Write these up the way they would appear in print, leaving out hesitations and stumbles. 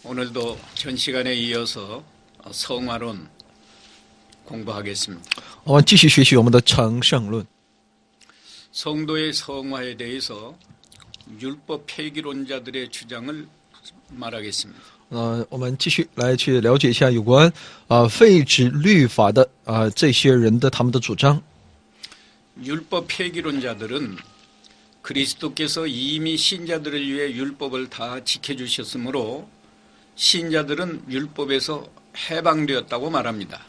오늘도 전 시간에 이어서 성화론 공부하겠습니다. 我们继续学习我们的成圣论。 성도의 성화에 대해서 율법 폐기론자들의 주장을 말하겠습니다. 我们继续来去了解一下有关废止律法的这些人的他们的主张。 율법 폐기론자들은 그리스도께서 이미 신자들을 위해 율법을 다 지켜주셨으므로 신자들은 율법에서 해방되었다고 말합니다.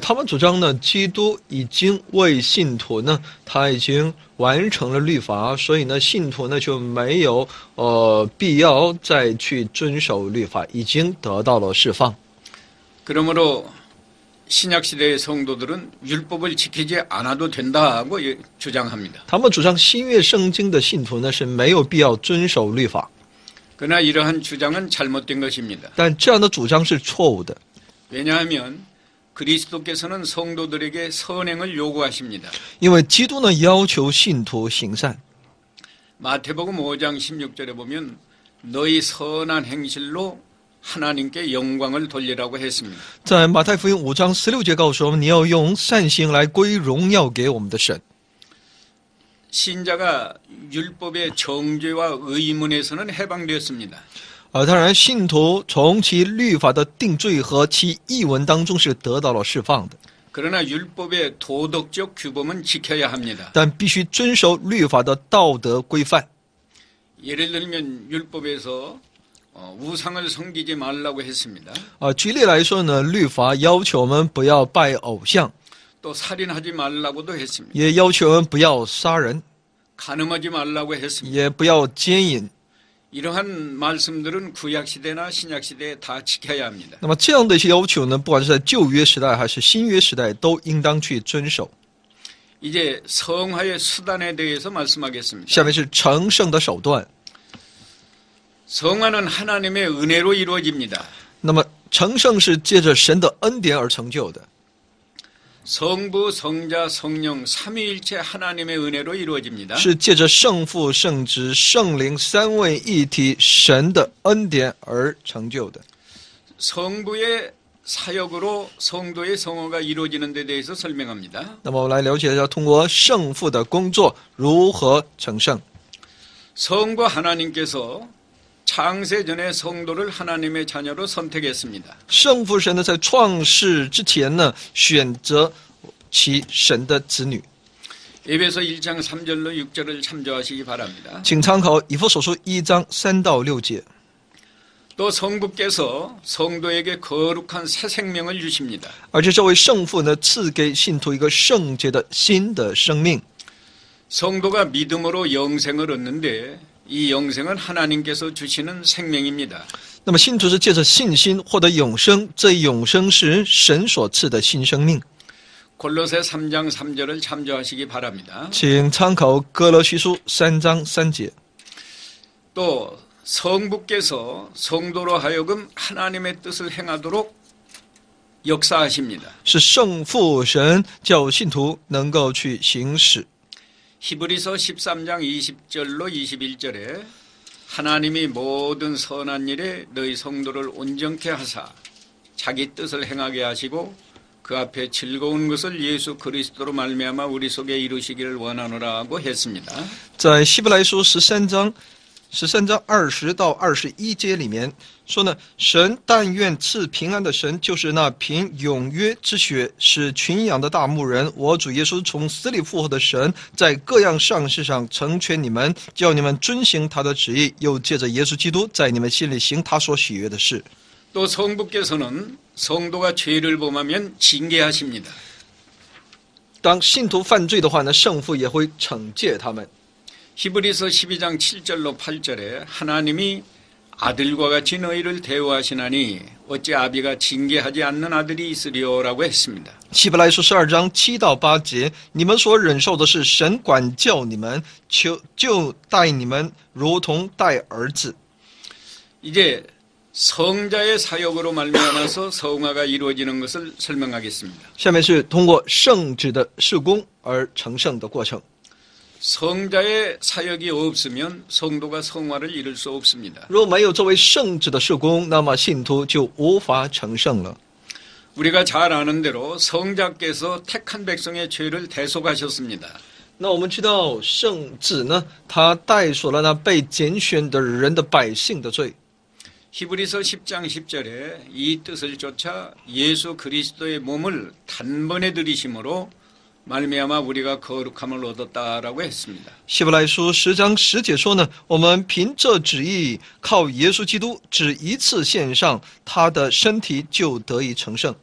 他们主张呢，基督已经为信徒呢，他已经完成了律法，所以呢，信徒呢就没有必要再去遵守律法，已经得到了释放。 그러므로 신약 시대의 성도들은 율법을 지키지 않아도 된다고 주장합니다. 他们主张新约圣经的信徒呢是没有必要遵守律法， 그러나 이러한 주장은 잘못된 것입니다. 但这样的主张是错误的。 왜냐하면 그리스도께서는 성도들에게 선행을 요구하십니다. 因为基督呢要求信徒行善。 마태복음 5장 16절에 보면 너희 선한 행실로 하나님께 영광을 돌리라고 했습니다. 在马太福音5章16节告诉我们，你要用善行来归荣耀给我们的神。 신자가 율법의 정죄와 의문에서는 해방되었습니다. 当然，信徒从其律法的定罪和其译文当中是得到了释放的， 그러나 율법의 도덕적 규범은 지켜야 합니다. 但必须遵守律法的道德规范。 예를 들면 율법에서 우상을 섬기지 말라고 했습니다. 举例来说呢，律法要求我们不要拜偶像， 또 살인하지 말라고도 했습니다. 也要求我们不要杀人， 간음하지 말라고 했습니다. 也不要奸淫。 이러한 말씀들은 구약시대나 신약시대에 다 지켜야 합니다. 那么这样的一些要求呢，不管是在旧约时代还是新约时代，都应当去遵守。 이제 성화의 수단에 대해서 말씀하겠습니다. 下面是成圣的手段。 성화는 하나님의 은혜로 이루어집니다. 那么成圣是借着神的恩典而成就的， 성부, 성자, 성령 삼위일체 하나님의 은혜로 이루어집니다. 是借着圣父、圣子、圣灵三位一体神的恩典而成就的。 성부의 사역으로 성도의 성화가 이루어지는 데 대해서 설명합니다. 那么我们来了解一下，通过圣父的工作如何成圣。 성부 하나님께서 창세 전에 성도를 하나님의 자녀로 선택했습니다. 圣父神呢，在创世之前呢，选择其神的子女。 에베소 1장 3절로 6절을 참조하시기 바랍니다. 请参考以弗所书1章3到6节。 또 성부께서 성도에게 거룩한 새 생명을 주십니다. 而且这位圣父呢，赐给信徒一个圣洁的新的生命。 성도가 믿음으로 영생을 얻는데 이 영생은 하나님께서 주시는 생명입니다. 那么信徒是借着信心获得永生，这永生是神所赐的新生命。 골로새 3장 3절을 참조하시기 바랍니다. 请参考哥罗西书3章3节。 또 성부께서 성도로 하여금 하나님의 뜻을 행하도록 역사하십니다. 是圣父神叫信徒能够去行使。 히브리서 13장 20절로 21절에 하나님이 모든 선한 일에 너희 성도를 온전케 하사 자기 뜻을 행하게 하시고 그 앞에 즐거운 것을 예수 그리스도로 말미암아 우리 속에 이루시기를 원하노라고 했습니다. 在希伯来书13章20到21节里面说呢，神但愿赐平安的神，就是那凭永约之血使群羊的大牧人，我主耶稣从死里复活的神，在各样善事上成全你们，叫你们遵行他的旨意，又借着耶稣基督在你们心里行他所喜悦的事。 또 성부께서는 성도가 죄를 범하면 징계하십니다. 当信徒犯罪的话呢，圣父也会惩戒他们。 히브리서 12장 7절로 8절에 하나님이 아들과 같이 너희를 대우하시나니 어찌 아비가 징계하지 않는 아들이 있으리요라고 했습니다. 希伯来书12章7到8节，你们所忍受的是神管教你们，就待你们如同待儿子。 이제 성자의 사역으로 말미암아서 성화가 이루어지는 것을 설명하겠습니다. 下面是通过圣子的事工而成圣的过程。 성자의 사역이 없으면 성도가 성화를 이룰 수 없습니다. 如果没有作为圣子的事工，那么信徒就无法成圣了。 우리가 잘 아는 대로 성자께서 택한 백성의 죄를 대속하셨습니다. 那我们知道圣子呢，他代赎了那被拣选的人的百姓的罪。 히브리서 10장 10절에 이 뜻을 쫓아 예수 그리스도의 몸을 단번에 들이심으로 말미암아 우리가 거룩함을 얻었다라고 했습니다. 希伯来书10章10节说呢，我们凭这旨意，靠耶稣基督只一次献上，他的身体就得以成圣。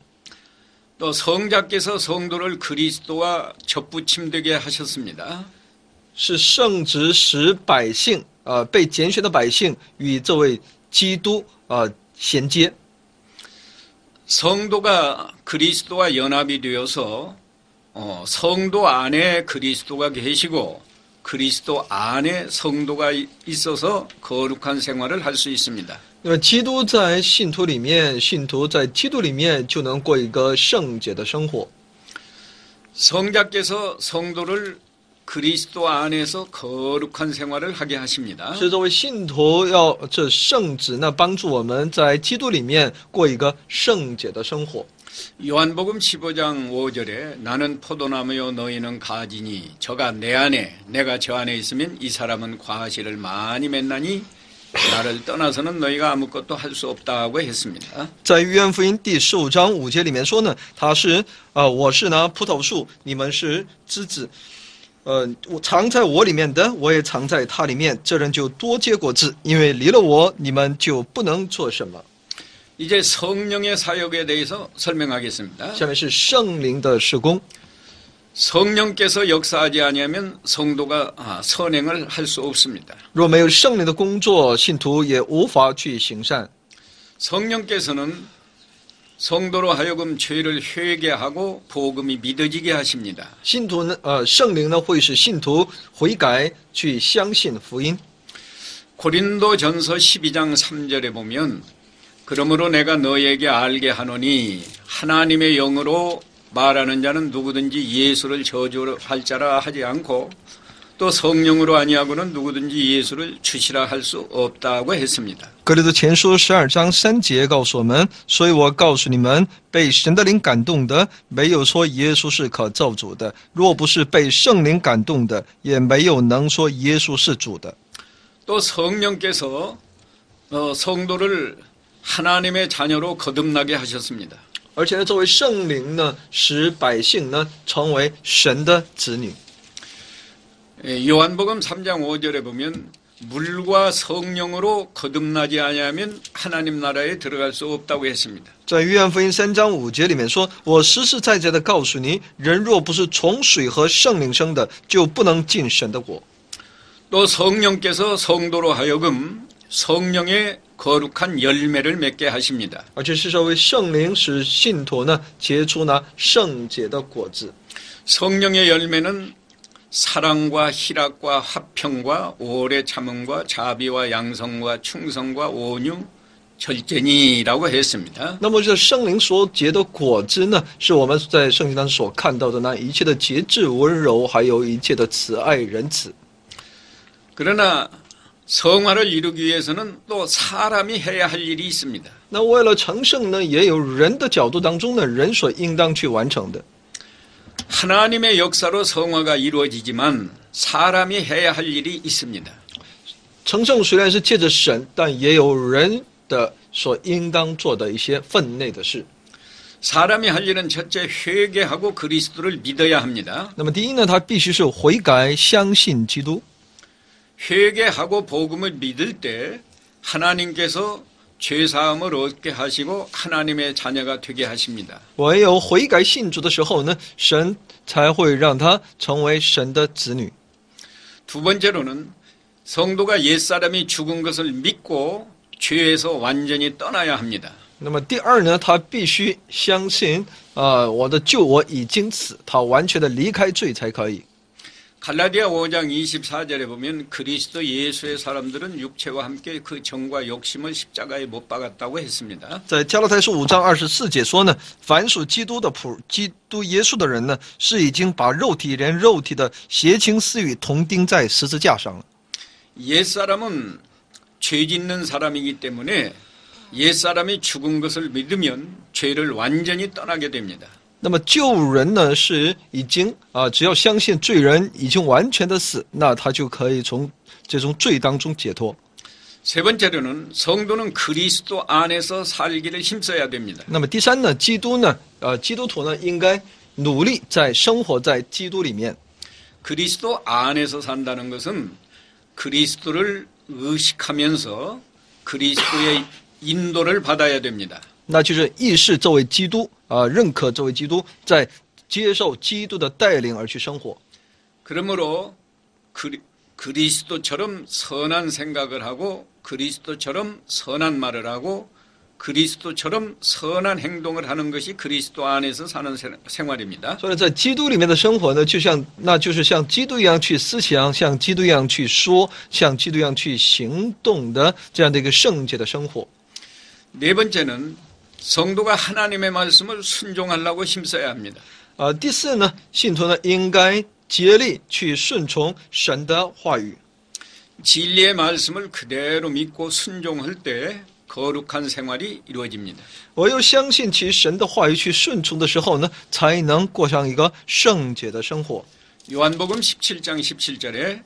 또 성자께서 성도를 그리스도와 접붙임되게 하셨습니다. 是圣子使百姓，被拣选的百姓与这位基督衔接。 성도가 그리스도와 연합이 되어서 성도 안에 그리스도가 계시고 그리스도 안에 성도가 있어서 거룩한 생활을 할 수 있습니다. 那么基督在信徒里面，信徒在基督里面就能过一个圣洁的生活。 성자께서 성도를 그리스도 안에서 거룩한 생활을 하게 하십니다. 是作为信徒要这圣子呢，帮助我们在基督里面过一个圣洁的生活。 요한복음 15장 5절에 나는 포도나무요 너희는 가지니 저가 내 안에 내가 저 안에 있으면 이 사람은 과실을 많이 맺나니 나를 떠나서는 너희가 아무것도 할 수 없다고 했습니다. 在约翰福音第15章5节里面说呢，他是我是呢葡萄树，你们是枝子。我藏在我里面的，我也藏在他里面，这人就多结果子，因为离了我，你们就不能做什么。 이제 성령의 사역에 대해서 설명하겠습니다. 下面是圣灵的事工。 성령께서 역사하지 아니하면 성도가 선행을 할 수 없습니다. 若没有圣灵的工作，信徒也无法去行善。 성령께서는 성도로 하여금 죄를 회개하고 복음이 믿어지게 하십니다. 信徒呢，圣灵呢会使信徒悔改，去相信福音。 고린도전서 12장 3절에 보면 그러므로 내가 너에게 알게 하노니 하나님의 영으로 말하는 자는 누구든지 예수를 저주할 자라 하지 않고 또 성령으로 아니하고는 누구든지 예수를 주시라 할 수 없다고 했습니다. 格林多前书12章3节告诉我们，所以我告诉你们，被神的灵感动的，没有说耶稣是可咒主的；若不是被圣灵感动的，也没有能说耶稣是主的。 또 성령께서 성도를 하나님의 자녀로 거듭나게 하셨습니다. 而且呢，作为圣灵呢，使百姓呢成为神的子女。 요한복음 3장 5절에 보면 물과 성령으로 거듭나지 아니하면 하나님 나라에 들어갈 수 없다고 했습니다. 在约翰福音3章5节里面说：“我实实在在的告诉你，人若不是从水和圣灵生的，就不能进神的国。” 또 성령께서 성도로 하여금 성령의 거룩한 열매를 맺게 하십니다. 而且是作为圣灵使信徒呢结出呢圣洁的果子。 성령의 열매는 사랑과 희락과 화평과 오래 참음과 자비와 양성과 충성과 온유 절제니라고 했습니다. 那么这圣灵所结的果子呢，是我们在圣经当中所看到的那一切的节制、温柔，还有一切的慈爱、仁慈。 그러나 성화를 이루기 위해서는 또 사람이 해야 할 일이 있습니다. 那为了成圣呢，也有人的角度当中呢，人所应当去完成的。 하나님의 역사로 성화가 이루어지지만 사람이 해야 할 일이 있습니다. 成圣虽然是借着神，但也有人的所应当做的一些分内的事。 사람이 할 일은 첫째 회개하고 그리스도를 믿어야 합니다. 那么第一呢，他必须是悔改，相信基督。 회개하고 복음을 믿을 때 하나님께서 죄사함을 얻게 하시고 하나님의 자녀가 되게 하십니다. 唯有悔改信主的时候呢，神才会让他成为神的子女。 두 번째로는 성도가 옛사람이 죽은 것을 믿고 죄에서 완전히 떠나야 합니다. 那么第二呢，他必须相信我的旧我已经死，他完全的离开罪才可以。 갈라디아 5장 24절에 보면 그리스도 예수의 사람들은 육체와 함께 그 정과 욕심을 십자가에 못 박았다고 했습니다. 在加拉太书5章24节说呢，凡属基督的基督耶稣的人呢，是已经把肉体连肉体的邪情私欲同钉在十字架上了。 옛사람은 죄 짓는 사람이기 때문에 옛사람이 죽은 것을 믿으면 죄를 완전히 떠나게 됩니다. 那么旧人呢是已经只要相信罪人已经完全的死，那他就可以从这种罪当中解脱。 세 번째로는 성도는 그리스도 안에서 살기를 힘써야 됩니다. 那么第三呢，基督徒呢应该努力在生活在基督里面。 그리스도 안에서 산다는 것은 그리스도를 의식하면서 그리스도의 인도를 받아야 됩니다. 那就是意识这位基督认可这位基督，在接受基督的带领而去生活。 그러므로 그리스도처럼 선한 생각을 하고 그리스도처럼 선한 말을 하고 그리스도처럼 선한 행동을 하는 것이 그리스도 안에서 사는 생활입니다. 所以在基督里面的生活呢，就是像基督一样去思想，像基督一样去说，像基督一样去行动的这样的一个圣洁的生活。 네 번째는 성도가 하나님의 말씀을 순종하려고 힘써야 합니다. 第四呢，信徒呢应该竭力去顺从神的话语。 진리의 말씀을 그대로 믿고 순종할 때 거룩한 생활이 이루어집니다. 唯有相信其神的话语去顺从的时候呢，才能过上一个圣洁的生活。 요한복음 17장 17절에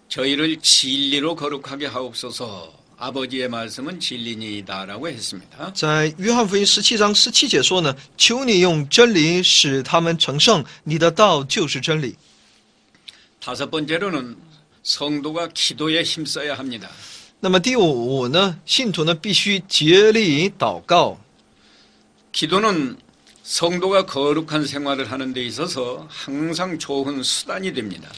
저희를 진리로 거룩하게 하옵소서 아버지의 말씀은 진리니이다라고 했습니다. 在约翰福音17章17节说呢，求你用真理使他们成圣，你的道就是真理。 다섯 번째로는 성도가 기도에 힘써야 합니다. 那么第五呢，信徒呢必须竭力祷告。 기도는 성도가 거룩한 생활을 하는 데 있어서 항상 좋은 수단이 됩니다.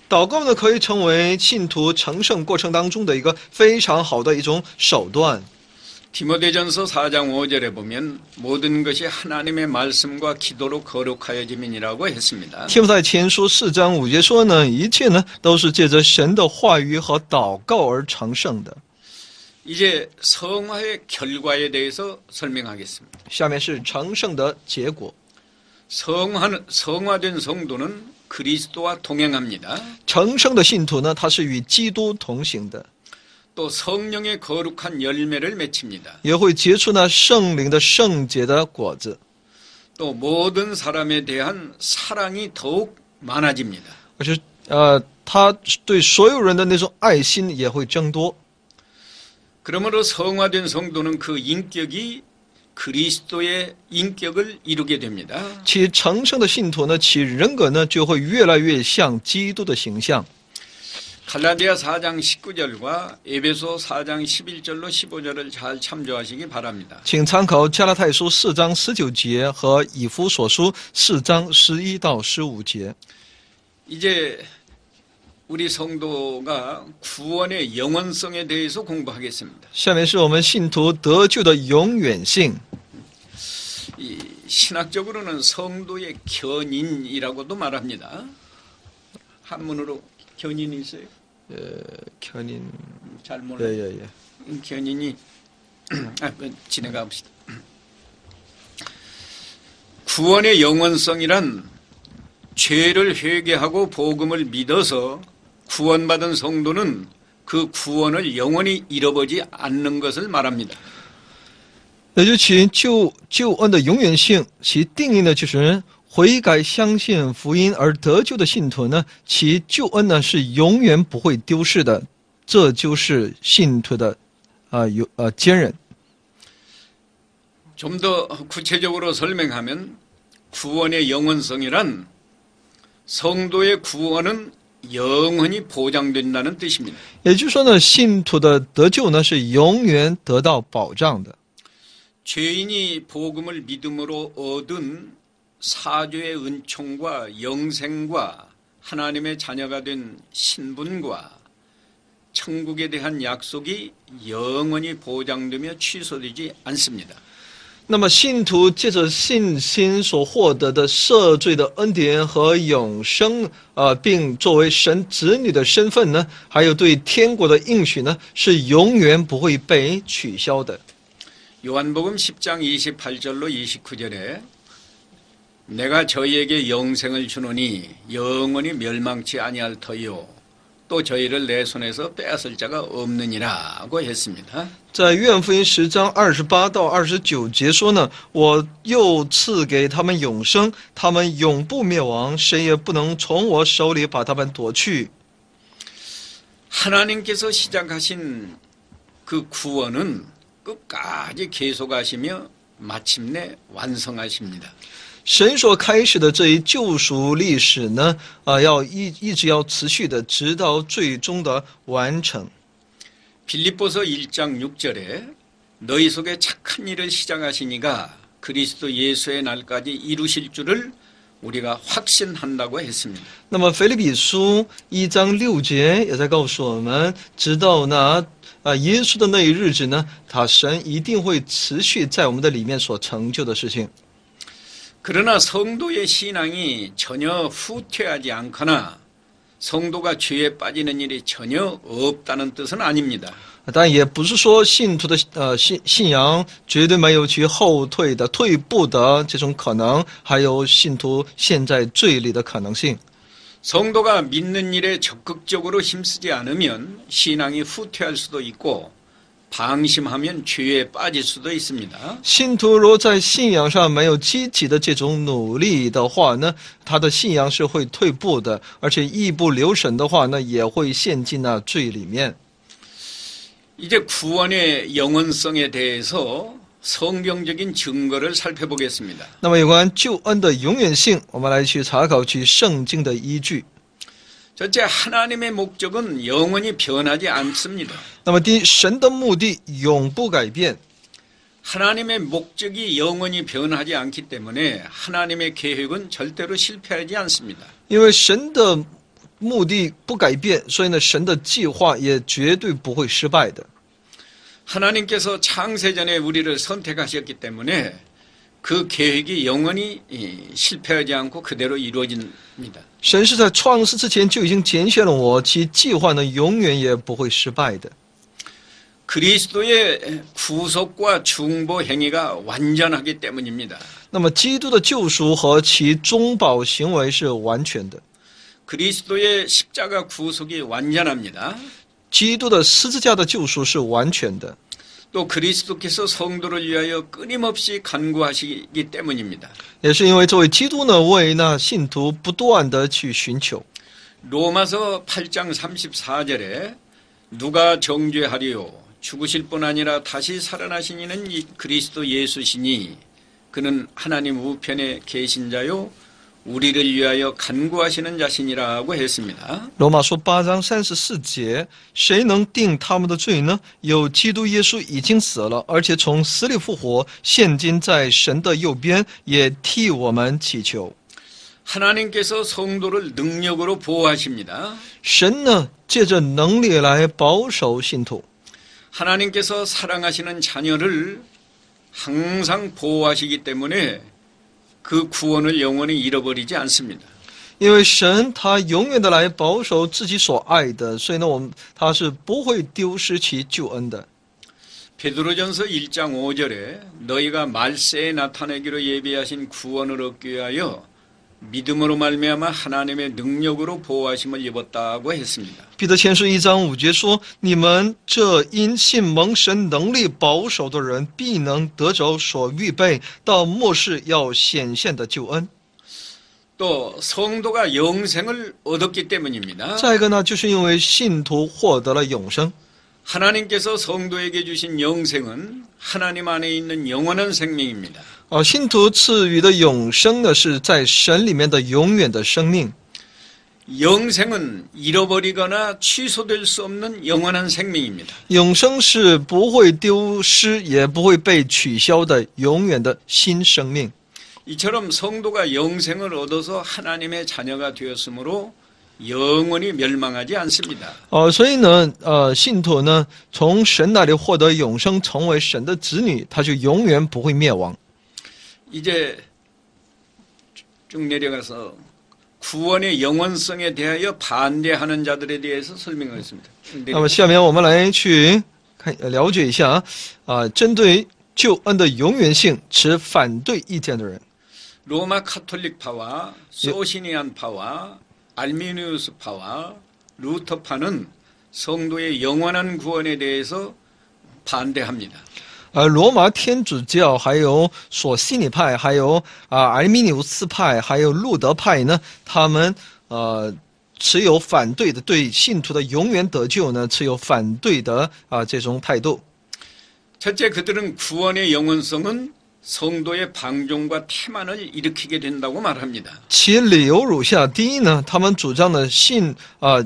祷告呢可以成为信徒成圣过程当中的一个非常好的一种手段。 디모데전서 4장 5절에 보면 모든 것이 하나님의 말씀과 기도로 거룩하여짐이라고 했습니다. 提摩太前书4章5节说呢，一切呢都是借着神的话语和祷告而成圣的。 이제 성화의 결과에 대해서 설명하겠습니다. 下面是成圣的结果。 성화된 성도는 그리스도와 동행합니다. 成圣的信徒呢，他是与基督同行的， 또 성령의 거룩한 열매를 맺힙니다. 也会结出那圣灵的圣洁的果子， 또 모든 사람에 대한 사랑이 더욱 많아집니다. 而且他对所有人的那种爱心也会增多。 그러므로 성화된 성도는 그 인격이 그리스도의 인격을 이루게 됩니다. 其成圣的信徒呢，其人格呢就会越来越像基督的形象。 갈라디아 4장 19절과 에베소 4장 11절로 15절을 잘 참조하시기 바랍니다. 请参考加拉太书4章19节和以弗所书4章11到15节。 이제 우리 성도가 구원의 영원성에 대해서 공부하겠습니다. 下面是我们信徒得救的永远性。 이 신학적으로는 성도의 견인이라고도 말합니다. 한문으로 견인이 있어요? 견인 잘 몰라요. 예예예. 견인이 진행가 봅시다. 구원의 영원성이란 죄를 회개하고 복음을 믿어서 구원받은 성도는 그 구원을 영원히 잃어버리지 않는 것을 말합니다. 也就其救恩的永远性，其定义呢就是悔改相信福音而得救的信徒呢，其救恩呢是永远不会丢失的，这就是信徒的坚韧。 좀 더 구체적으로 설명하면 구원의 영원성이란 성도의 구원은 영원히 보장된다는 뜻입니다. 也就是说呢，信徒的得救呢是永远得到保障的。 죄인이 복음을 믿음으로 얻은 사죄의 은총과 영생과 하나님의 자녀가 된 신분과 천국에 대한 약속이 영원히 보장되며 취소되지 않습니다. 那么信徒借着信心所获得的赦罪的恩典和永生，并作为神子女的身份呢，还有对天国的应许呢，是永远不会被取消的。 요한복음 10장 28절로 29절에 내가 저희에게 영생을 주노니 영원히 멸망치 아니할 터이요 또 저희를 내 손에서 빼앗을 자가 없느니라고 했습니다. 在约翰福音10章28到29节说呢，我又赐给他们永生，他们永不灭亡，谁也不能从我手里把他们夺去。 하나님께서 시작하신 그 구원은 끝까지 계속하시며 마침내 완성하십니다. 神所开始的这一救赎历史呢，要一直要持续的，直到最终的完成。 빌립보서 1장 6절에 너희 속에 착한 일을 시작하시니가 그리스도 예수의 날까지 이루실 줄을 우리가 확신한다고 했습니다. 那么腓立比书1章6节也在告诉我们，直到那耶稣的那一日子呢，神一定会持续在我们的里面所成就的事情。 그러나 성도의 신앙이 전혀 후퇴하지 않거나 성도가 죄에 빠지는 일이 전혀 없다는 뜻은 아닙니다. 但也不是说信徒的信仰绝对没有去后退的、退步的这种可能，还有信徒陷在罪里的可能性。 성도가 믿는 일에 적극적으로 힘쓰지 않으면 신앙이 후퇴할 수도 있고 방심하면 죄에 빠질 수도 있습니다. 信徒若在信仰上没有积极的这种努力的话呢，他的信仰是会退步的，而且一不留神的话呢，也会陷进那罪里面。 이제 구원의 영원성에 대해서 성경적인 증거를 살펴보겠습니다. 那么有关救恩的永远性，我们来去查考去圣经的依据。 첫째, 하나님의 목적은 영원히 변하지 않습니다. 那么第一，神的目的永不改变。 하나님의 목적이 영원히 변하지 않기 때문에 하나님의 계획은 절대로 실패하지 않습니다. 因为神的目的不改变，所以呢，神的计划也绝对不会失败的。 하나님께서 창세전에 우리를 선택하셨기 때문에 그 계획이 영원히 실패하지 않고 그대로 이루어집니다. 神是在创世之前就已经拣选了我，其计划呢永远也不会失败的。 그리스도의 구속과 중보 행위가 완전하기 때문입니다. 那么基督的救赎和其中保行为是完全的， 그리스도의 십자가 구속이 완전합니다. 基督的十字架的救赎是完全的。 또 그리스도께서 성도를 위하여 끊임없이 간구하시기 때문입니다. 也是因为这位基督呢，为那信徒不断的去寻求。 로마서 8장 34절에 누가 정죄하리요 죽으실 뿐 아니라 다시 살아나신 이는 그리스도 예수시니 그는 하나님 우편에 계신 자요 우리를 위하여 간구하시는 자신이라고 했습니다. 罗马书8章34节，谁能定他们的罪呢？有基督耶稣已经死了，而且从死里复活，现今在神的右边，也替我们祈求。 하나님께서 성도를 능력으로 보호하십니다. 神呢，借着能力来保守信徒。 하나님께서 사랑하시는 자녀를 항상 보호하시기 때문에 그 구원을 영원히 잃어버리지 않습니다. 因为神他永远的来保守自己所爱的，所以呢，他是不会丢失其救恩的。 베드로전서 1장 5절에 너희가 말세에 나타내기로 예비하신 구원을 얻기 위하여 믿음으로 말미암아 하나님의 능력으로 보호하심을 입었다고 했습니다. 彼得前书1章5节说：“你们这因信蒙神能力保守的人，必能得着所预备到末世要显现的救恩。” 또 성도가 영생을 얻었기 때문입니다. 再一个呢，就是因为信徒获得了永生。 하나님께서 성도에게 주신 영생은 하나님 안에 있는 영원한 생명입니다. 信徒赐予的永生呢，是在神里面的永远的生命。 영생은 잃어버리거나 취소될 수 없는 영원한 생명입니다. 永生是不会丢失，也不会被取消的永远的新生命。 이처럼 성도가 영생을 얻어서 하나님의 자녀가 되었으므로 영원히 멸망하지 않습니다. 所以呢，信徒呢，从神那里获得永生，成为神的子女，他就永远不会灭亡。 이제 쭉 내려가서 구원의 영원성에 대하여 반대하는 자들에 대해서 설명하겠습니다. 那么下面我们来去了解一下针对救恩的永远性持反对意见的人。 로마 카톨릭파와 소시니안파와 알미니우스파와 루터파는 성도의 영원한 구원에 대해서 반대합니다. 罗马天主教、还有索西里派、还有阿米纽斯派、还有路德派呢，他们持有反对的，对信徒的永远得救呢，持有反对的这种态度。 첫째, 그들은 구원의 영원성은 성도의 방종과 태만을 일으키게 된다고 말합니다. 其理由如下：第一呢，他们主张的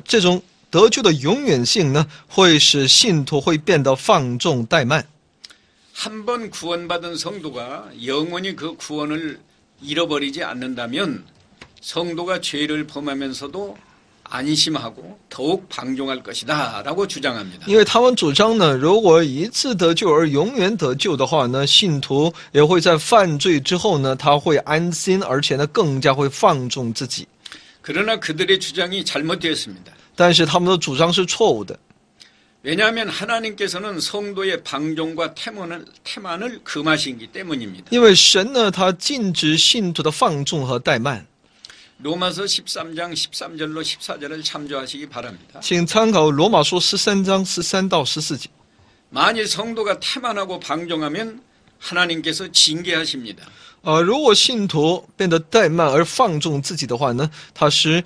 这种得救的永远性呢，会使信徒会变得放纵怠慢。 한 번 구원받은 성도가 영원히 그 구원을 잃어버리지 않는다면 성도가 죄를 범하면서도 안심하고 더욱 방종할 것이다 라고 주장합니다. 因为他们主张呢，如果一次得救而永远得救的话呢，信徒也会在犯罪之后呢，他会安心，而且呢，更加会放纵自己。 그러나 그들의 주장이 잘못되었습니다. 但是他们的主张是错误的， 왜냐하면 하나님께서는 성도의 방종과 태만을 금하시기 때문입니다. 因为神呢，他禁止信徒的放纵和怠慢。 로마서 13장 13절로 14절을 참조하시기 바랍니다. 请参考罗马书13章13到14节。 만일 성도가 태만하고 방종하면 하나님께서 징계하십니다. 如果信徒变得怠慢而放纵自己的话呢，他是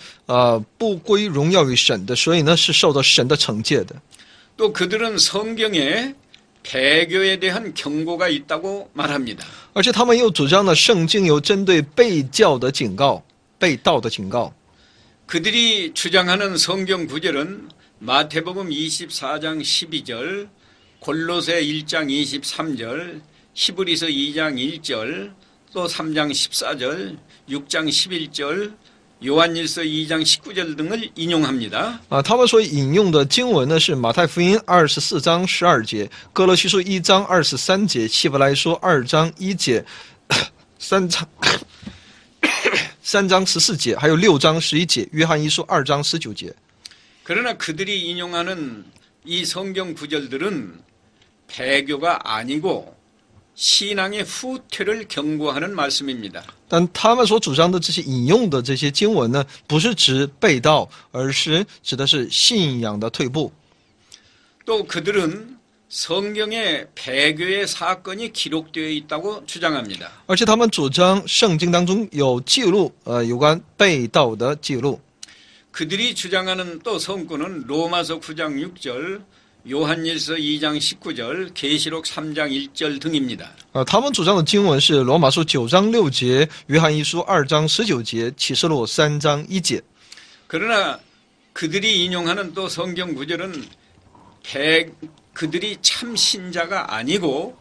不归荣耀于神的，所以呢是受到神的惩戒的。 또 그들은 성경에 배교에 대한 경고가 있다고 말합니다. 而且他们又主张呢，圣经有针对被教的警告、被盗的警告。 그들이 주장하는 성경 구절은 마태복음 24장 12절, 골로새 1장 23절, 히브리서 2장 1절, 또 3장 14절, 6장 11절, 요한일서 2장 19절 등을 인용합니다. 他们所引用的经文呢是马太福音24章12节、哥罗西书1章23节、希伯来书2章1节、3章14节，还有6章11节、约翰一书2章19节。 그러나 그들이 인용하는 이 성경 구절들은 배교가 아니고 신앙의 후퇴를 경고하는 말씀입니다. 但他们所主张的这些引用的这些经文呢，不是指被盗，而是指的是信仰的退步。 또 그들은 성경에 배교의 사건이 기록되어 있다고 주장합니다. 而且他们主张圣经当中有记录有关被盗的记录。 그들이 주장하는 또 성구는 로마서 9장 6절, 요한일서 2장 19절, 계시록 3장 1절 등입니다. 他们主张的经文是罗马书9章6节、约翰一书2章19节、启示录3章1节。 그러나 그들이 인용하는 또 성경 구절은 그들이 참 신자가 아니고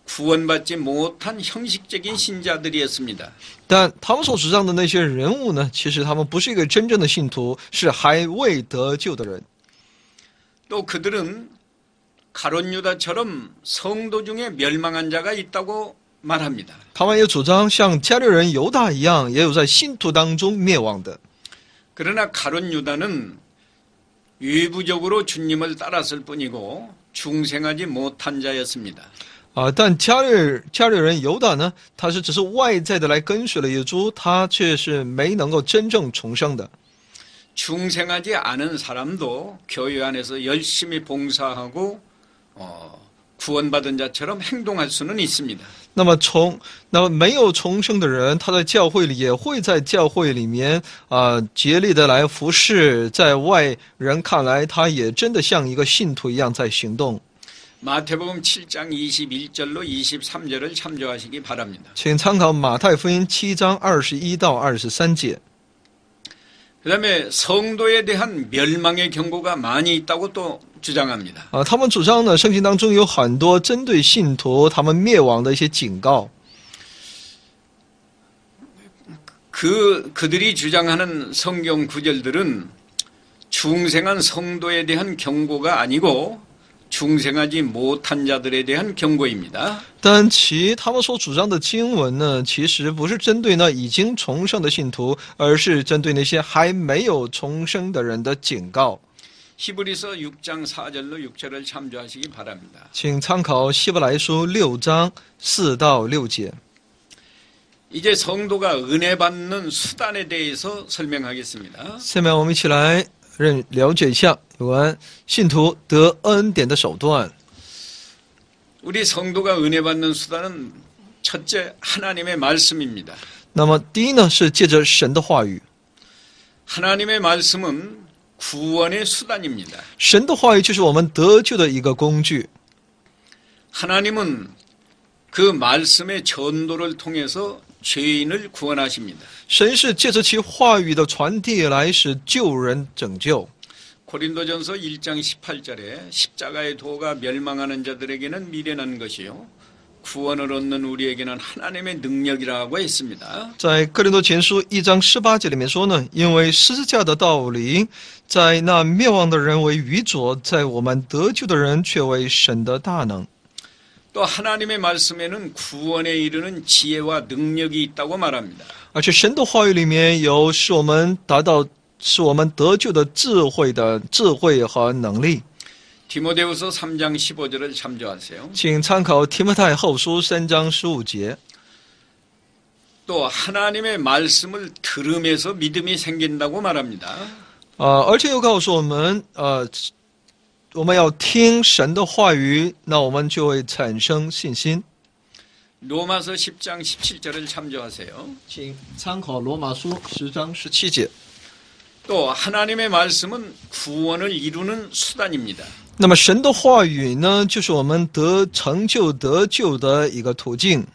구원받지 못한 형식적인 신자들이었습니다. 但他们所主张的那些人物呢，其实他们不是一个真正的信徒，是还未得救的人。 또 그들은 가룟 유다처럼 성도 중에 멸망한 자가 있다고 말합니다. 他们也主张像加略人犹大一样，也有在信徒当中灭亡的。 그러나 가룟 유다는 외부적으로 주님을 따랐을 뿐이고 중생하지 못한 자였습니다. 但加略人犹大呢，他是只是外在的来跟随了耶稣，他却是没能够真正重生的。 중생하지 않은 사람도 교회 안에서 열심히 봉사하고 구원받은 자처럼 행동할 수는 있습니다. 那么没有重生的人，他在教会里也会在教会里面竭力的来服侍，在外人看来，他也真的像一个信徒一样在行动。 마태복음 7장 21절로 23절을 참조하시기 바랍니다. 请参考马太福音7章21到23节。 그다음에 성도에 대한 멸망의 경고가 많이 있다고 또 주장합니다. 他们主张呢，圣经当中有很多针对信徒他们灭亡的一些警告。 그들이 주장하는 성경 구절들은 중생한 성도에 대한 경고가 아니고 중생하지 못한 자들에 대한 경고입니다. 但其他们所主张的经文呢，其实不是针对那已经重生的信徒，而是针对那些还没有重生的人的警告。 히브리서 6장 4절로 6절을 참조하시기 바랍니다. 请参考希伯来书6章4到6节。 이제 성도가 은혜 받는 수단에 대해서 설명하겠습니다. 下面我们一起来了解一下有关信徒得恩典的手段。 우리 성도가 은혜 받는 수단은 첫째 하나님의 말씀입니다. 那么第一呢，是借着神的话语。 하나님의 말씀은 구원의 수단입니다. 神的话语就是我们得救的一个工具。 하나님은 그 말씀의 전도를 통해서 죄인을 구원하십니다. 神是借着其话语的传递来使救人拯救。 고린도전서 1장 18절에 십자가의 도가 멸망하는 자들에게는 미련한 것이요 구원을 얻는 우리에게는 하나님의 능력이라고 했습니다. 在哥林多前书1章18节里面说呢，因为十字架的道理，在那灭亡的人为愚拙，在我们得救的人却为神的大能。 또 하나님의 말씀에는 구원에 이르는 지혜와 능력이 있다고 말합니다. 而且神的话语里面有使我们得救的智慧和能力。 디모데후서 3장 15절을 참조하세요. 请参考提摩太后书3章15节。 또 하나님의 말씀을 들으면서 믿음이 생긴다고 말합니다. 而且又告诉我们，我们要听神的话语，那我们就会产生信心。 로마서 10장 17절을 참조하세요. 请参考罗马书10章17节。 또 하나님의 말씀은 구원을 이루는 수단입니다. 那么神的话语呢，就是我们成就得救的一个途径。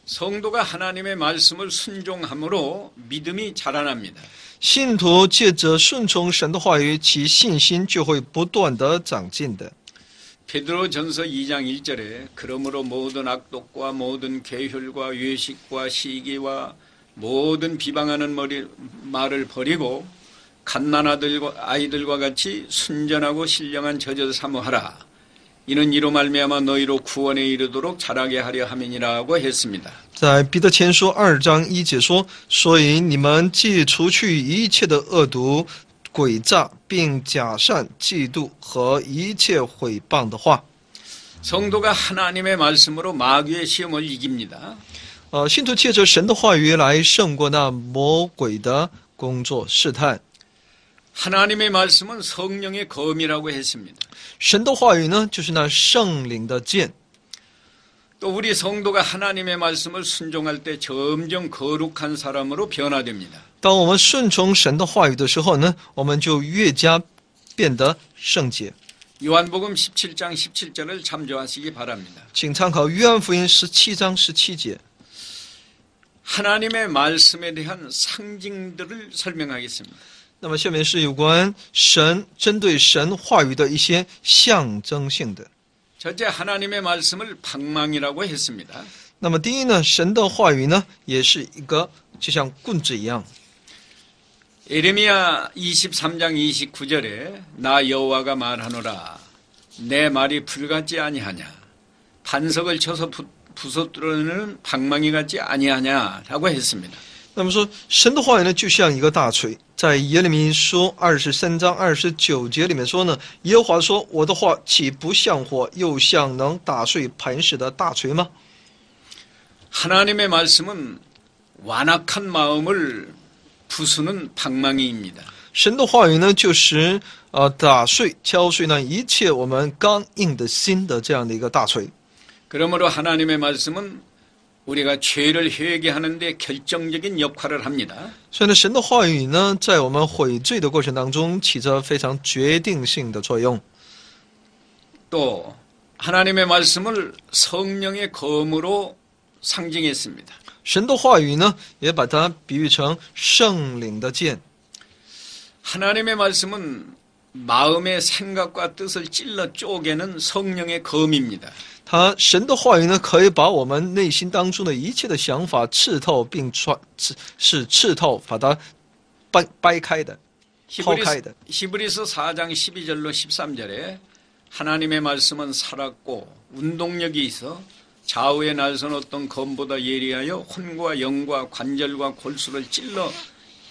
성도가 하나님의 말씀을 순종함으로 믿음이 자라납니다. 信徒借着顺从神的话语，其信心就会不断的长进的。 베드로전서 2장 1절에 그러므로 모든 악독과 모든 계율과 외식과 시기와 모든 비방하는 말을 버리고 갓난아이들과 같이 순전하고 신령한 저젖 사모하라. 이는 이로 말미암아 너희로 구원에 이르도록 자라게 하려 함이니라고 했습니다. 在彼得前书2章1节说：“所以你们既除去一切的恶毒、诡诈，并假善、嫉妒和一切毁谤的话。” 성도가 하나님의 말씀으로 마귀의 시험을 이깁니다. 信徒借着神的话语来胜过那魔鬼的工作试探。 하나님의 말씀은 성령의 검이라고 했습니다. 神的话语呢，就是那圣灵的剑。 또 우리 성도가 하나님의 말씀을 순종할 때 점점 거룩한 사람으로 변화됩니다. 当我们顺从神的话语的时候呢，我们就越加变得圣洁。 요한복음 17장 17절을 참조하시기 바랍니다. 请参考约翰福音17章17节。 하나님의 말씀에 대한 상징들을 설명하겠습니다. 那么下面是有关针对神话语的一些象征性的。 첫째 하나님의 말씀을 방망이라고 했습니다. 那么第一呢，神的话语呢，也是一个就像棍子一样。 에레미야 23장 29절에 나 여호와가 말하노라 내 말이 불같지 아니하냐 반석을 쳐서 부서뜨리는 방망이 같지 아니하냐라고 했습니다. 那么说，神的话语呢，就像一个大锤，在耶利米书23章29节里面说呢，耶和华说：“我的话岂不像火，又像能打碎磐石的大锤吗？” 하나님의 말씀은 완악한 마음을 부수는 방망이입니다. 神的话语呢，就是敲碎那一切我们刚硬的心的这样的一个大锤。 그러므로 하나님의 말씀은 우리가 죄를 회개하는 데 결정적인 역할을 합니다. 所以呢，神的话语呢，在我们悔罪的过程当中起着非常决定性的作用。 또 하나님의 말씀을 성령의 검으로 상징했습니다. 神的话语呢，也把它比喻成圣灵的剑。 하나님의 말씀은 마음의 생각과 뜻을 찔러 쪼개는 성령의 검입니다. 神的话语呢，可以把我们内心当中的一切的想法刺透，并刺透，把它掰开的。抛开的。 히브리서 4장 12절로 13절에 하나님의 말씀은 살았고 운동력이 있어 좌우에 날선 어떤 검보다 예리하여 혼과 영과 관절과 골수를 찔러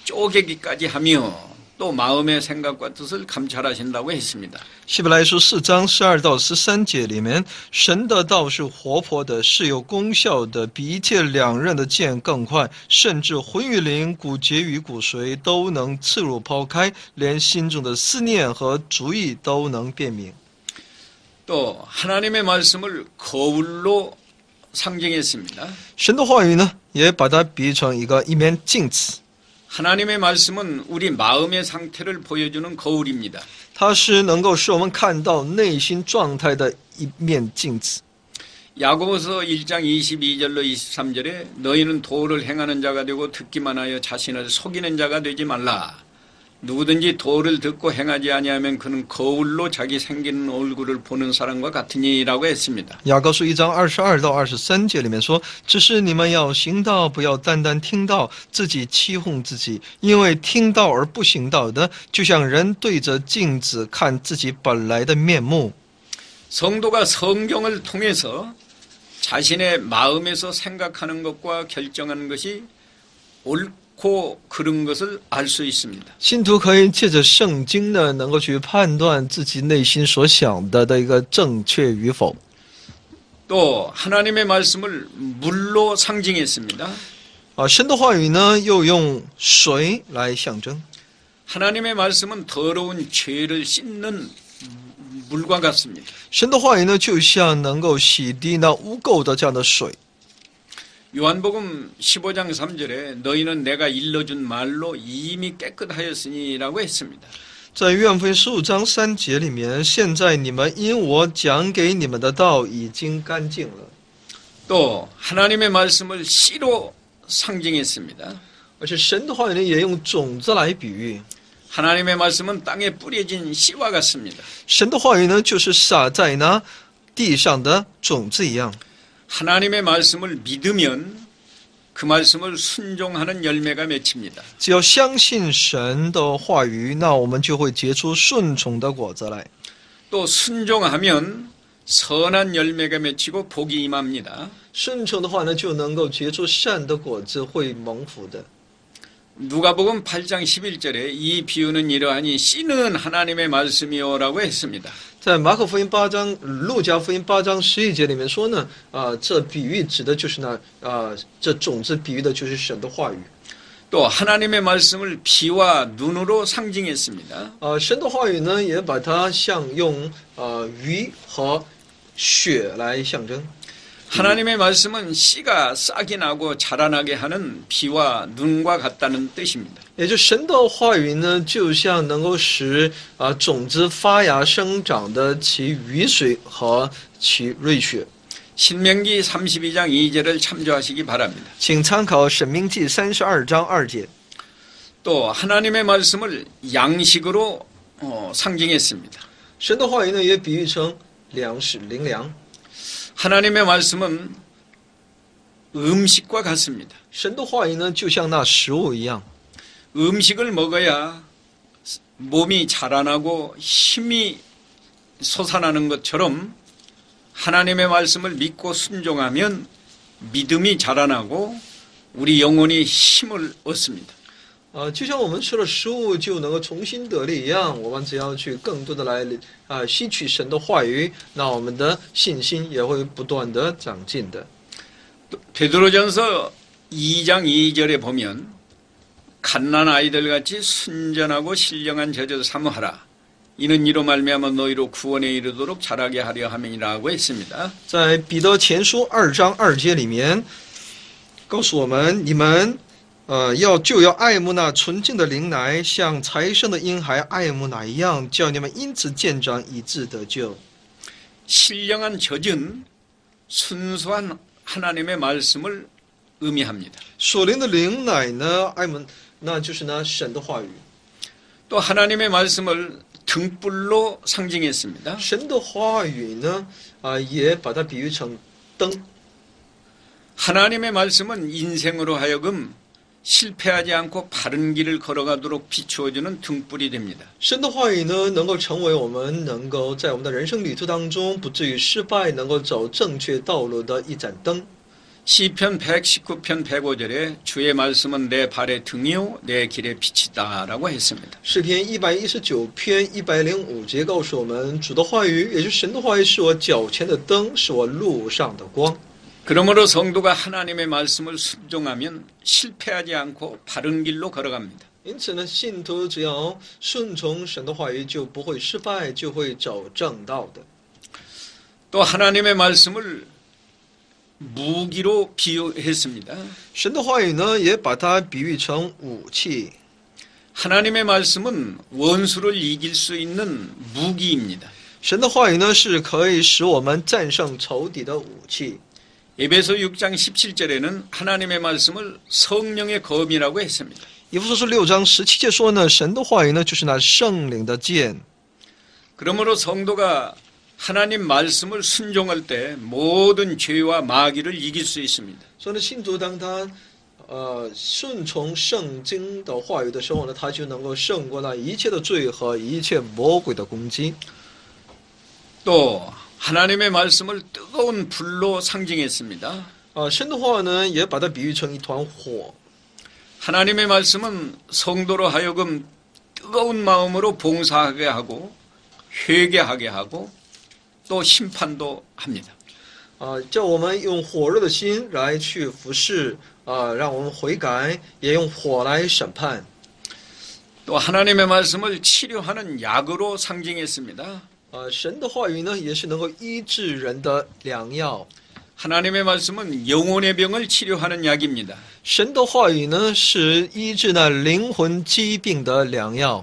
쪼개기까지 하며 또 마음의 생각과 뜻을 감찰하신다고 했습니다. 希伯来书4章12到13节里面，神的道是活泼的，是有功效的，比一切两刃的剑更快，甚至魂与灵、骨节与骨髓都能刺入剖开，连心中的思念和主意都能辨明。 또 하나님의 말씀을 거울로 상징했습니다. 神的话语呢，也把它比喻成一面镜子， 하나님의 말씀은 우리 마음의 상태를 보여주는 거울입니다. 它是能够使我们看到内心状态的一面镜子。 야고보서 1장 22절로 23절에 너희는 도를 행하는 자가 되고 듣기만 하여 자신을 속이는 자가 되지 말라. 누구든지 도를 듣고 행하지 아니하면 그는 거울로 자기 생기는 얼굴을 보는 사람과 같으니라고 했습니다. 雅各书1章22到23节里面说：“只是你们要行道，不要单单听到，自己欺哄自己。因为听到而不行道的，就像人对着镜子看自己本来的面目。” 성도가 성경을 통해서 자신의 마음에서 생각하는 것과 결정하는 것이 옳고 그른 것을 알 수 있습니다. 信徒可以借着圣经呢，能够去判断自己内心所想的一个正确与否。 또 하나님의 말씀을 물로 상징했습니다. 神的话语呢，又用水来象征。 하나님의 말씀은 더러운 죄를 씻는 물과 같습니다. 神的话语呢，就像能够洗涤那污垢的这样的水。 요한복음 15장 3절에 너희는 내가 일러준 말로 이미 깨끗하였으니라고 했습니다. 在约翰福音15章3节里面，现在你们因我讲给你们的道已经干净了。 또 하나님의 말씀을 씨로 상징했습니다. 而且神的话语呢，也用种子来比喻。 하나님의 말씀은 땅에 뿌려진 씨와 같습니다. 神的话语呢，就是撒在那地上的种子一样。 하나님의 말씀을 믿으면 그 말씀을 순종하는 열매가 맺힙니다. 只要相信神的话语，那我们就会结出顺从的果子来。 또 순종하면 선한 열매가 맺히고 복이 임합니다. 顺从的话呢，就能够结出善的果子，会蒙福的。 누가복음 8장 11절에 이 비유는 이러하니 씨는 하나님의 말씀이요라고 했습니다. 在马可福音8章、路加福音8章11节里面说呢，这比喻指的就是这种子比喻的就是神的话语。 또 하나님의 말씀을 비와 눈으로 상징했습니다. 神的话语呢，也把它像用鱼和血来象征。 하나님의 말씀은 씨가 싹이 나고 자라나게 하는 비와 눈과 같다는 뜻입니다. 也就神的话语呢，就像能够使种子发芽生长的其雨水和其瑞雪。 신명기 32장 2절을 참조하시기 바랍니다. 请参考《申命记》32章2节。 또 하나님의 말씀을 양식으로 상징했습니다. 神的话语呢，也比喻成粮食、灵粮。 하나님의 말씀은 음식과 같습니다. 神的话语呢，就像那食物一样。 음식을 먹어야 몸이 자라나고 힘이 솟아나는 것처럼 하나님의 말씀을 믿고 순종하면 믿음이 자라나고 우리 영혼이 힘을 얻습니다. 就像我们吃了食物就能够重新得力一样，我们只要去更多的来吸取神的话语，那我们的信心也会不断的长进的。 베드로전서 2장 2절에 보면 갓난 아이들 같이 순전하고 신령한 저절 사모하라. 이는 이로 말미암아 너희로 구원에 이르도록 자라게 하려 함이라고 했습니다. 在彼得前书2章2节里面，告诉我们，你们要爱慕那纯净的灵奶，像才生的婴孩爱慕奶一样，叫你们因此渐长，以致得救。 신령한 젖은 순수한 하나님의 말씀을 의미합니다. 属灵的灵奶呢，爱慕那就是呢神的话语。 또 하나님의 말씀을 등불로 상징했습니다. 神的话语呢，也把它比喻成灯。 하나님의 말씀은 인생으로 하여금 실패하지 않고 바른 길을 걸어가도록 비추어주는 등불이 됩니다. 神的话语呢，能够成为我们能够在我们的人生旅途当中不至于失败，能够走正确道路的一盏灯。 시편 119편 105절에 주의 말씀은 내 발의 등이요 내 길의 빛이다라고 했습니다. 诗篇119篇105节告诉我们，主的话语，也就是神的话语，是我脚前的灯，是我路上的光。 그러므로 성도가 하나님의 말씀을 순종하면 실패하지 않고 바른 길로 걸어갑니다. 因此呢，信徒只要顺从神的话语，就不会失败，就会走正道的。 또 하나님의 말씀을 무기로 비유했습니다. 神的话语呢，也把它比喻成武器。 하나님의 말씀은 원수를 이길 수 있는 무기입니다. 神的话语呢，是可以使我们战胜仇敌的武器。 에베소 6장 17절에는 하나님의 말씀을 성령의 검이라고 했습니다. 以弗所书6章17节说呢，神的话语呢，就是那圣灵的剑。 그러므로 성도가 하나님 말씀을 순종할 때 모든 죄와 마귀를 이길 수 있습니다. 所以呢，信徒当他顺从圣经的话语的时候呢，他就能够胜过那一切的罪和一切魔鬼的攻击。 또 하나님의 말씀을 뜨거운 불로 상징했습니다. 神的话呢，也把它比喻成一团火。 하나님의 말씀은 성도로 하여금 뜨거운 마음으로 봉사하게 하고 회개하게 하고 또 심판도 합니다. 叫我们用火热的心来去服侍，让我们悔改，也用火来审判。 또 하나님의 말씀을 치료하는 약으로 상징했습니다. 神的话语呢，也是能够医治人的良药。 하나님의 말씀은 영혼의 병을 치료하는 약입니다. 神的话语呢，是医治那灵魂疾病的良药。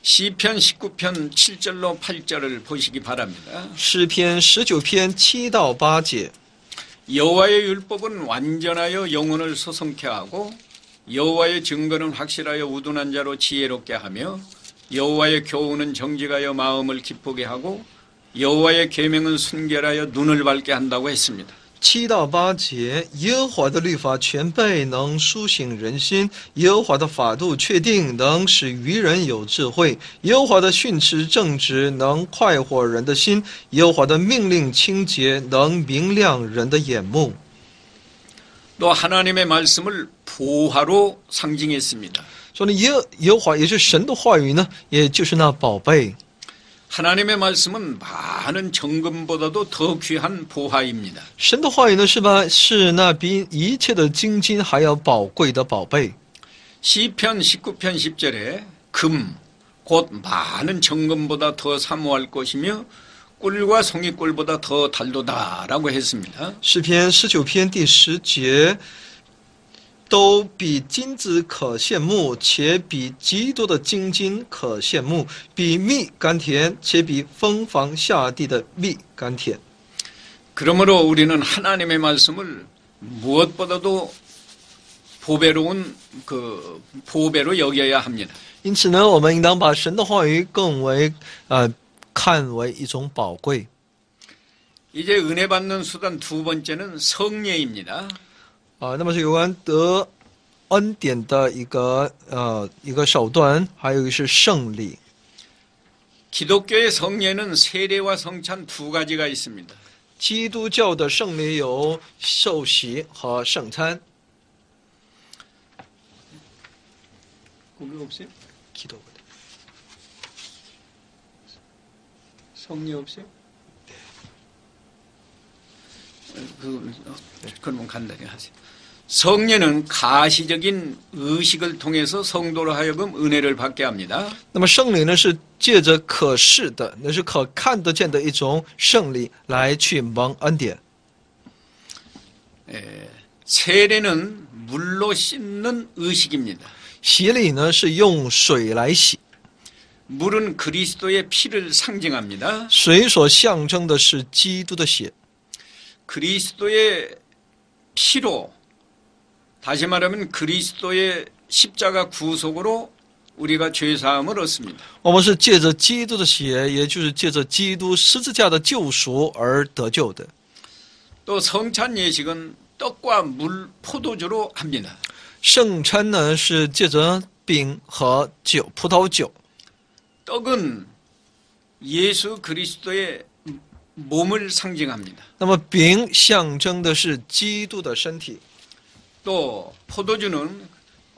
시편 19편 7절로 8절을 보시기 바랍니다. 诗篇19篇7到8节。 여호와의 율법은 완전하여 영혼을 소성케 하고 여호와의 증거는 확실하여 우둔한 자로 지혜롭게 하며 여호와의 교훈은 정직하여 마음을 기쁘게 하고 여호와의 계명은 순결하여 눈을 밝게 한다고 했습니다. 7到8节，耶和华的律法全备，能苏醒人心；耶和华的法度确定，能使愚人有智慧；耶和华的训斥正直，能快活人的心；耶和华的命令清洁，能明亮人的眼目。 또 하나님의 말씀을 보화로 상징했습니다. 所以耶和华也是神的话语呢，也就是那宝贝。 하나님의 말씀은 많은 정금보다도 더 귀한 보화입니다. 神的话语呢，是那比一切的金金还要宝贵的宝贝。 시편 19편 10절에 금, 곧 많은 정금보다 더 사모할 것이며 꿀과 송이꿀보다 더 달도다라고 했습니다. 诗篇19篇第10节，都比金子可羡慕，且比极多的金金可羡慕，比蜜甘甜，且比蜂房下地的蜜甘甜。 그러므로 우리는 하나님의 말씀을 무엇보다도 보배로운 보배로 여겨야 합니다. 因此呢，我们应当把神的话语更为看为一种宝贵。 이제 은혜 받는 수단 두 번째는 성례입니다. 那么是有关得恩典的一个手段，还有一个是圣礼。 기독교의 성례는 세례와 성찬 두 가지가 있습니다. 基督教的圣礼有受洗和圣餐。 거기 없어요? 기도. 성례 없어요? 그러면 간단히 하세요. 성례는 가시적인 의식을 통해서 성도로 하여금 은혜를 받게 합니다. 那么圣礼呢，是借着可视的，那是可看得见的一种圣礼来去蒙恩典。 세례는 물로 씻는 의식입니다. 洗礼呢是用水来洗， 물은 그리스도의 피를 상징합니다. 水所象征的是基督的血。 그리스도의 피로, 다시 말하면 그리스도의 십자가 구속으로 우리가 죄사함을 얻습니다. 我们是借着基督的血，也就是借着基督十字架的救赎而得救的。 또 성찬 예식은 떡과 물, 포도주로 합니다. 圣餐呢是借着饼和酒，葡萄酒。 떡은 예수 그리스도의 몸을 상징합니다. 那么饼象征的是基督的身体， 또 포도주는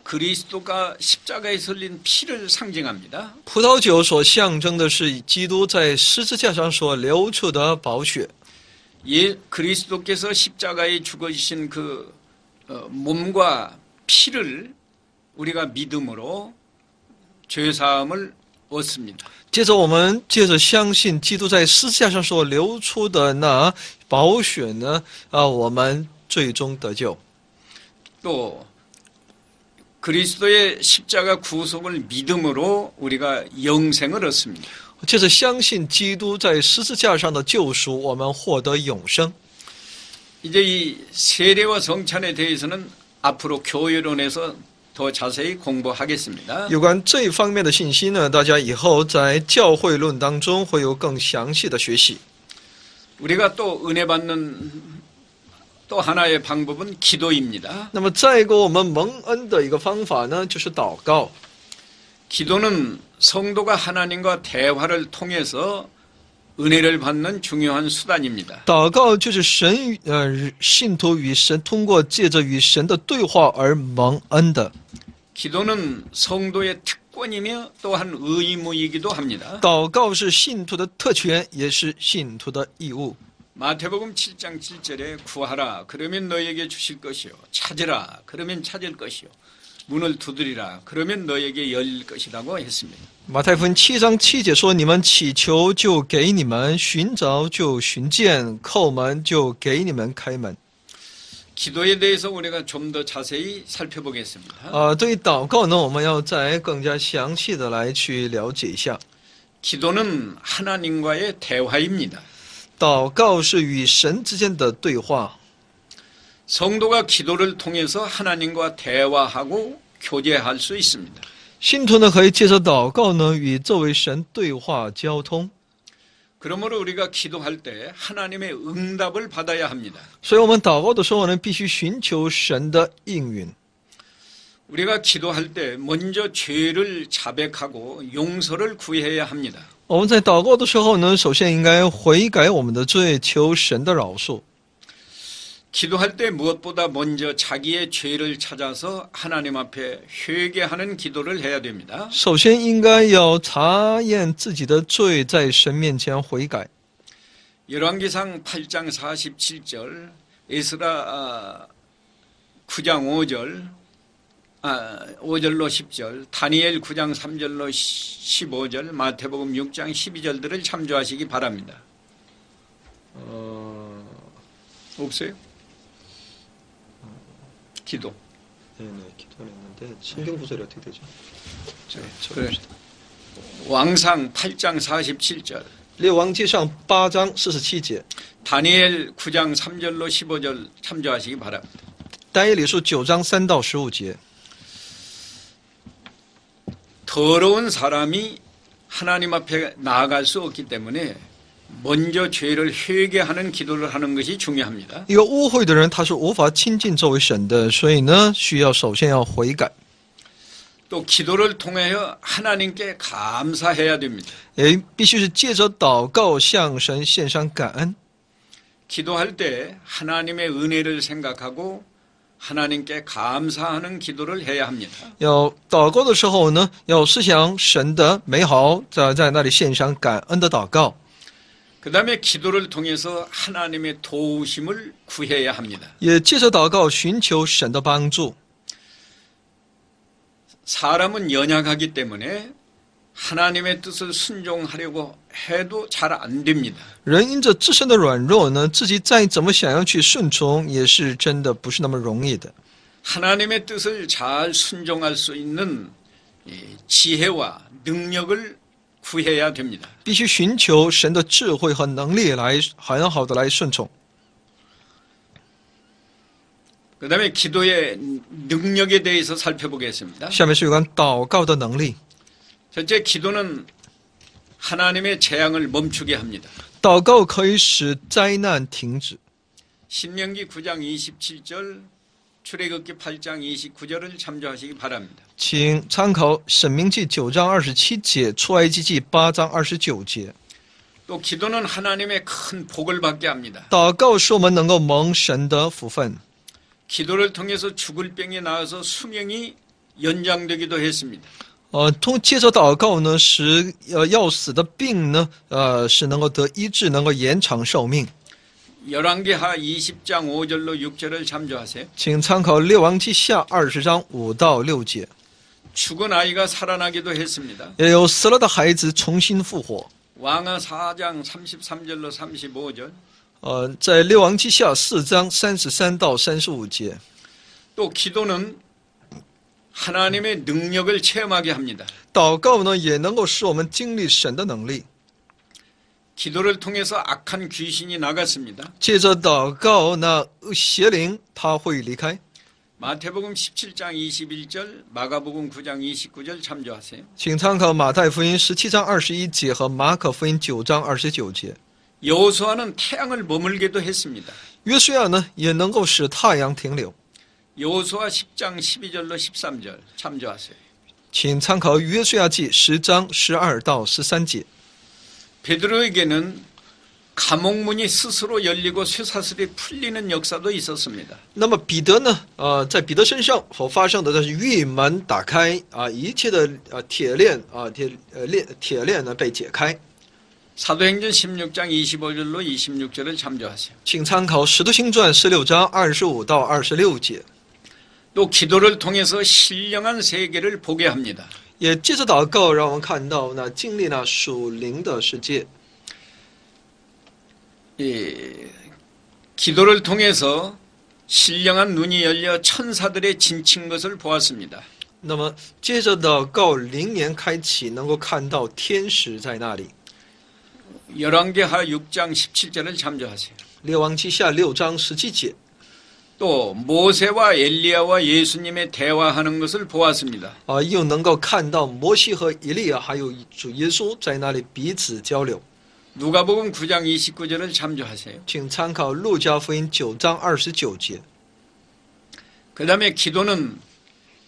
그리스도가 십자가에 설린 피를 상징합니다. 葡萄酒所象征的是基督在十字架上所流出的宝血。 그리스도께서 십자가에 죽으신 그 몸과 피를 우리가 믿음으로 죄 사함을 얻습니다. 接着我们借着相信基督在十字架上所流出的那宝血呢，我们最终得救。 또 그리스도의 십자가 구속을 믿음으로 우리가 영생을 얻습니다. 接着相信基督在十字架上的救赎，我们获得永生。 이제 이 세례와 성찬에 대해서는 앞으로 교회론에서 더 자세히 공부하겠습니다. 有关这一方面的信息呢，大家以后在教会论当中会有更详细的学习。 우리가 또 은혜 받는 또 하나의 방법은 기도입니다. 那么再一个我们蒙恩的一个方法呢，就是祷告。 기도는 성도가 하나님과 대화를 통해서 은혜를 받는 중요한 수단입니다. 祷告就是信徒与神通过借着与神的对话而蒙恩的。 기도는 성도의 특권이며 또한 의무이기도 합니다. 祷告是信徒的特权，也是信徒的义务。 마태복음 7장 7절에 구하라 그러면 너에게 주실 것이요 찾으라 그러면 찾을 것이요 문을 두드리라 그러면 너에게 열릴 것이라고 했습니다. 马太福音7章7节说：“你们祈求，就给你们；寻找，就寻见；叩门，就给你们开门。” 기도에 대해서 우리가 좀 더 자세히 살펴보겠습니다. 对于祷告呢，我们要再更加详细的来去了解一下。 기도는 하나님과의 대화입니다. 祷告是与神之间的对话。 성도가 기도를 통해서 하나님과 대화하고 교제할 수 있습니다. 信徒呢，可以借着祷告呢，与这位神对话交通。 그러므로 우리가 기도할 때 하나님의 응답을 받아야 합니다. 所以，我们祷告的时候呢，必须寻求神的应允。 우리가 기도할 때 먼저 죄를 자백하고 용서를 구해야 합니다. 我们在祷告的时候呢，首先应该悔改我们的罪，求神的饶恕。 기도할 때 무엇보다 먼저 자기의 죄를 찾아서 하나님 앞에 회개하는 기도를 해야 됩니다. 首先应该要查验自己的罪，在神面前悔改。 열왕기상 8장 47절, 에스라 9장 5절, 5절로 10절, 다니엘 9장 3절로 15절, 마태복음 6장 12절들을 참조하시기 바랍니다. 없어요? 기도. 기도는 있는데 성경 구절이 어떻게 되죠? 그래. 왕상 8장 47절, 列王记上8章47节， 다니엘 9장 3절로 15절 참조하시기 바랍니다. 但以理书9章3到15节。 더러운 사람이 하나님 앞에 나아갈 수 없기 때문에 먼저 죄를 회개하는 기도를 하는 것이 중요합니다. 一个污秽的人，他是无法亲近这位神的，所以呢，需要首先要悔改， 또 기도를 통하여 하나님께 감사해야 됩니다. 也必须是借着祷告向神献上感恩。 기도할 때 하나님의 은혜를 생각하고 하나님께 감사하는 기도를 해야 합니다. 要祷告的时候呢，要思想神的美好，在那里献上感恩的祷告。 그 다음에 기도를 통해서 하나님의 도우심을 구해야 합니다. 也借着祷告寻求神的帮助。 사람은 연약하기 때문에 하나님의 뜻을 순종하려고 해도 잘 안 됩니다. 人因着自身的软弱呢，自己再怎么想要去顺从，也是真的不是那么容易的。 하나님의 뜻을 잘 순종할 수 있는 지혜와 능력을 구해야 됩니다. 必须寻求神的智慧和能力来很好的来顺从。 그 다음에 기도의 능력에 대해서 살펴보겠습니다. 下面是有关祷告的能力。 첫째, 기도는 하나님의 재앙을 멈추게 합니다. 祷告可以使灾难停止。 신명기 9장 27절 출애굽기 8장 29절을 참조하시기 바랍니다. 请参考《申命记》9章27节，《出埃及记》8章29节。 또 기도는 하나님의 큰 복을 받게 합니다. 祷告使我们能够蒙神的福分。 기도를 통해서 죽을 병이 나아서 수명이 연장되기도 했습니다. 借着祷告呢，使要死的病呢，是能够得医治，能够延长寿命。 열왕기하 20장 5절로 6절을 참조하세요. 请参考《列王记下》20章5到6节。 죽은 아이가 살아나기도 했습니다. 也有死了的孩子重新复活。 왕하 4장 33절로 35절. 在《列王记下》4章33到35节。 또 기도는 하나님의 능력을 체험하게 합니다. 祷告呢，也能够使我们经历神的能力。 기도를 통해서 악한 귀신이 나갔습니다. 借着祷告，那邪灵它会离开。 마태복음 17장 21절, 마가복음 9장 29절 참조하세요. 请参考马太福音17章21节和马可福音9章29节。 여호수아는 태양을 머물게도 했습니다. 约书亚呢，也能够使太阳停留。 여호수아 10장 12절로 13절 참조하세요. 请参考约书亚记10章12到13节。 베드로에게는 감옥문이 스스로 열리고 쇠사슬이 풀리는 역사도 있었습니다. 那么彼得呢？在彼得身上所发生的，这是狱门打开啊，一切的铁链呢被解开。 사도행전 16장 25절로 26절을 참조하세요. 请参考《使徒行传》16章25到26节。 또 기도를 통해서 신령한 세계를 보게 합니다. 也借着祷告，让我们看到那经历那属灵的世界。 기도를 통해서 신령한 눈이 열려 천사들의 진친 것을 보았습니다. 那么接着祷告，灵眼开启，能够看到天使在那里。 열왕기하 6장 17절을 참조하세요. 列王记下6章17节。 또 모세와 엘리야와 예수님의 대화하는 것을 보았습니다. 又能够看到摩西和以利亚还有主耶稣在那里彼此交流。 누가복음 9장 29절을 참조하세요. 请参考路加福音9章29节。 그다음에 기도는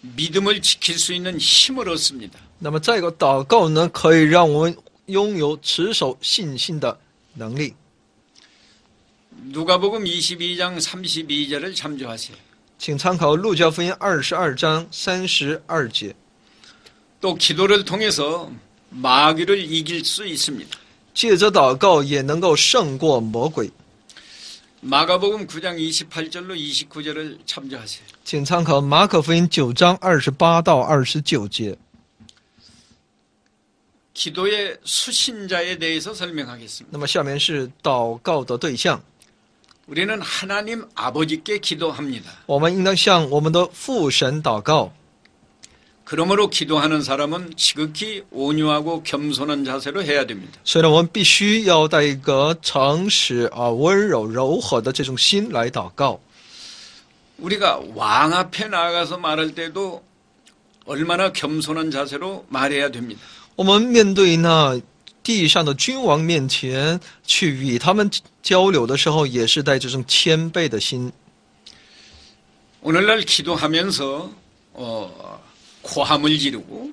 믿음을 지킬 수 있는 힘을 얻습니다. 那么再一个祷告呢，可以让我们拥有持守信心的能力。 누가복음 22장 32절을 참조하세요. 请参考路加福音22章32节。 또 기도를 통해서 마귀를 이길 수 있습니다. 借着祷告也能够胜过魔鬼。 마가복음 9장 28절로 29절을 참조하세요. 请参考马可福音9章28到29节。 기도의 수신자에 대해서 설명하겠습니다. 那么下面是祷告的对象， 우리는 하나님 아버지께 기도합니다. 我们应当向我们的父神祷告。 그러므로 기도하는 사람은 지극히 온유하고 겸손한 자세로 해야 됩니다. 所以呢，我们必须要带一个诚实温柔柔和的这种心来祷告。 우리가 왕 앞에 나가서 말할 때도 얼마나 겸손한 자세로 말해야 됩니다. 我们面对那地上的君王面前去与他们交流的时候，也是带这种谦卑的心。 오늘날 기도하면서 고함을 지르고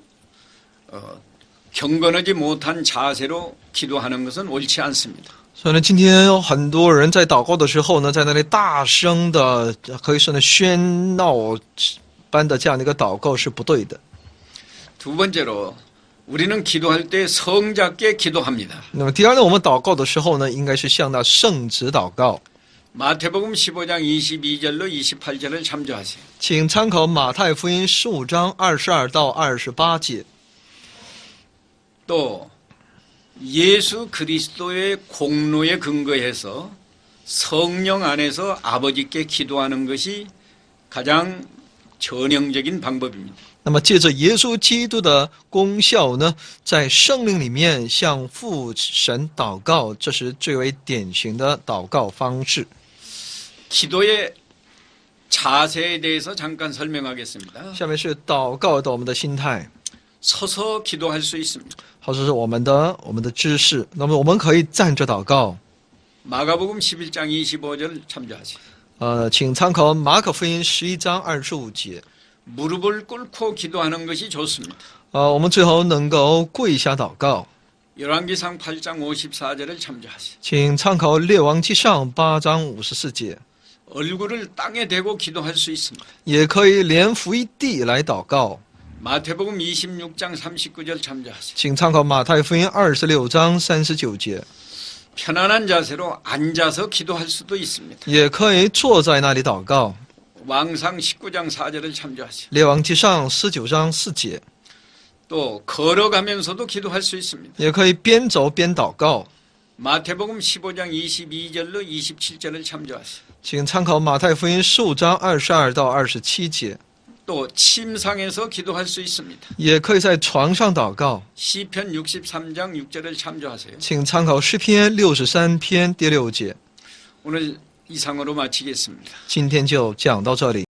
경건하지 못한 자세로 기도하는 것은 옳지 않습니다. 所以呢，今天有很多人在祷告的时候呢，在那里大声的，可以说呢喧闹般的这样的一个祷告是不对的。 두 번째로 우리는 기도할 때 성자께 기도합니다. 那么第二呢，我们祷告的时候呢，应该是向那圣子祷告。 마태복음 15장 22절로 28절을 참조하세요. 请参考马太福音15章22到28节。 또 예수 그리스도의 공로에 근거해서 성령 안에서 아버지께 기도하는 것이 가장 전형적인 방법입니다. 那么借着耶稣基督的功效呢，在圣灵里面向父神祷告，这是最为典型的祷告方式。 기도의 자세에 대해서 잠깐 설명하겠습니다. 下面是祷告的我们的心态， 서서 기도할 수 있습니다. 或者是我们的知识。那么我们可以站着祷告。 마가복음 11장 25절 참조하세요. 请参考马可福音11章25节。 무릎을 꿇고 기도하는 것이 좋습니다. 我们最好能够跪下祷告， 열왕기상 8장 54절을 참조하세요. 请参考列王纪上8章54节， 얼굴을 땅에 대고 기도할 수 있습니다. 也可以连伏一地来祷告。 마태복음 26장 39절 참조하세요. 请参考马太福音26章39节， 편안한 자세로 앉아서 기도할 수도 있습니다. 也可以坐在那里祷告。 왕상 19장 4절을 참조하세요. 列王纪上19章4节， 또 걸어가면서도 기도할 수 있습니다. 也可以边走边祷告。 마태복음 15장 22절로 27절을 참조하세요. 请参考马太福音15章22到27节， 또 침상에서 기도할 수 있습니다. 也可以在床上祷告。 시편 63장 6절을 참조하세요. 请参考诗篇63篇第6节。 오늘 이상으로 마치겠습니다. 今天就讲到这里。